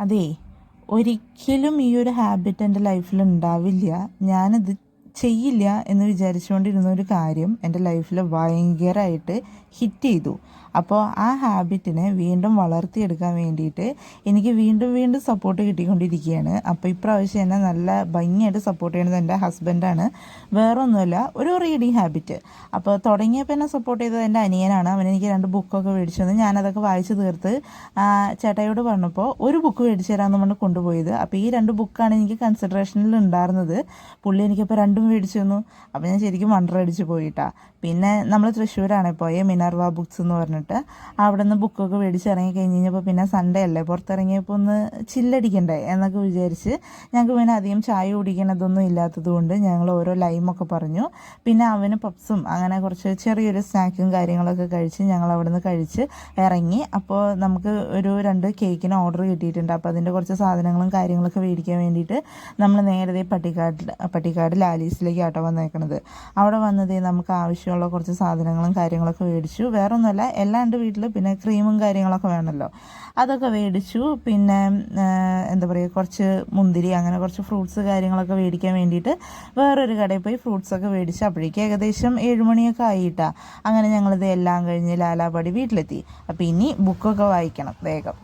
അതേ, ഒരിക്കലും ഈ ഒരു ഹാബിറ്റ് എൻ്റെ ലൈഫിൽ ഉണ്ടാവില്ല. ഞാനിത് ചെയ്യില്ല എന്ന് വിചാരിച്ചുകൊണ്ടിരുന്ന ഒരു കാര്യം എൻ്റെ ലൈഫിൽ ഭയങ്കരമായിട്ട് ഹിറ്റ് ചെയ്തു. അപ്പോൾ ആ ഹാബിറ്റിനെ വീണ്ടും വളർത്തിയെടുക്കാൻ വേണ്ടിയിട്ട് എനിക്ക് വീണ്ടും വീണ്ടും സപ്പോർട്ട് കിട്ടിക്കൊണ്ടിരിക്കുകയാണ്. അപ്പോൾ ഇപ്രാവശ്യം എന്നെ നല്ല ഭംഗിയായിട്ട് സപ്പോർട്ട് ചെയ്യുന്നത് എൻ്റെ ഹസ്ബൻഡാണ്. വേറെ ഒന്നുമല്ല, ഒരു റീഡിങ് ഹാബിറ്റ്. അപ്പോൾ തുടങ്ങിയപ്പോൾ എന്നെ സപ്പോർട്ട് ചെയ്തത് എൻ്റെ അനിയനാണ്. അവനെനിക്ക് 2 ബുക്കൊക്കെ മേടിച്ചു തന്നു. ഞാനതൊക്കെ വായിച്ച് തീർത്ത് ചേട്ടായിയോട് പറഞ്ഞപ്പോൾ ഒരു ബുക്ക് മേടിച്ച് തരാമെന്ന് പറഞ്ഞ് കൊണ്ടുപോയത്. അപ്പോൾ ഈ 2 ബുക്കാണ് എനിക്ക് കൺസിഡറേഷനിൽ ഉണ്ടായിരുന്നത്. പുള്ളി എനിക്കപ്പോൾ 2 മേടിച്ചു തന്നു. അപ്പോൾ ഞാൻ ശരിക്കും വണ്ടറടിച്ച് പോയിട്ടാ. പിന്നെ നമ്മൾ തൃശ്ശൂരാണ് പോയത്, മിനർവ ബുക്സ് എന്ന് പറഞ്ഞിട്ട്. അവിടെ നിന്ന് ബുക്കൊക്കെ മേടിച്ച് ഇറങ്ങി കഴിഞ്ഞ് കഴിഞ്ഞപ്പോൾ പിന്നെ സൺഡേ അല്ലേ, പുറത്തിറങ്ങിയപ്പോൾ ഒന്ന് ചില്ലടിക്കണ്ടേ എന്നൊക്കെ വിചാരിച്ച് ഞങ്ങൾക്ക് പിന്നെ അധികം ചായ കുടിക്കണതൊന്നും ഇല്ലാത്തത് കൊണ്ട് ഞങ്ങൾ ഓരോ ലൈമൊക്കെ പറഞ്ഞു. പിന്നെ അവന് പപ്സും അങ്ങനെ കുറച്ച് ചെറിയൊരു സ്നാക്കും കാര്യങ്ങളൊക്കെ കഴിച്ച് ഞങ്ങൾ അവിടെ നിന്ന് കഴിച്ച് ഇറങ്ങി. അപ്പോൾ നമുക്ക് ഒരു 2 കേക്കിന് ഓർഡർ കിട്ടിയിട്ടുണ്ട്. അപ്പോൾ അതിൻ്റെ കുറച്ച് സാധനങ്ങളും കാര്യങ്ങളൊക്കെ മേടിക്കാൻ വേണ്ടിയിട്ട് നമ്മൾ നേരത്തെ പട്ടിക്കാട് ലാലീസിലേക്ക് ആട്ടോ വന്നേക്കണത്. അവിടെ വന്നത് നമുക്ക് ആവശ്യമുള്ള കുറച്ച് സാധനങ്ങളും കാര്യങ്ങളൊക്കെ മേടിച്ചു. വേറെ ഒന്നുമല്ല, എല്ലാം ഉണ്ട് വീട്ടിൽ. പിന്നെ ക്രീമും കാര്യങ്ങളൊക്കെ വേണമല്ലോ, അതൊക്കെ മേടിച്ചു. പിന്നെ എന്താ പറയുക, കുറച്ച് മുന്തിരി അങ്ങനെ കുറച്ച് ഫ്രൂട്ട്സ് കാര്യങ്ങളൊക്കെ മേടിക്കാൻ വേണ്ടിയിട്ട് വേറൊരു കടയിൽ പോയി ഫ്രൂട്ട്സൊക്കെ മേടിച്ചു. അപ്പോഴേക്കും ഏകദേശം 7 മണിയൊക്കെ ആയിട്ടാണ്. അങ്ങനെ ഞങ്ങളിത് എല്ലാം കഴിഞ്ഞ് ലാലാപടി വീട്ടിലെത്തി. അപ്പോൾ ഇനി ബുക്കൊക്കെ വായിക്കണം വേഗം.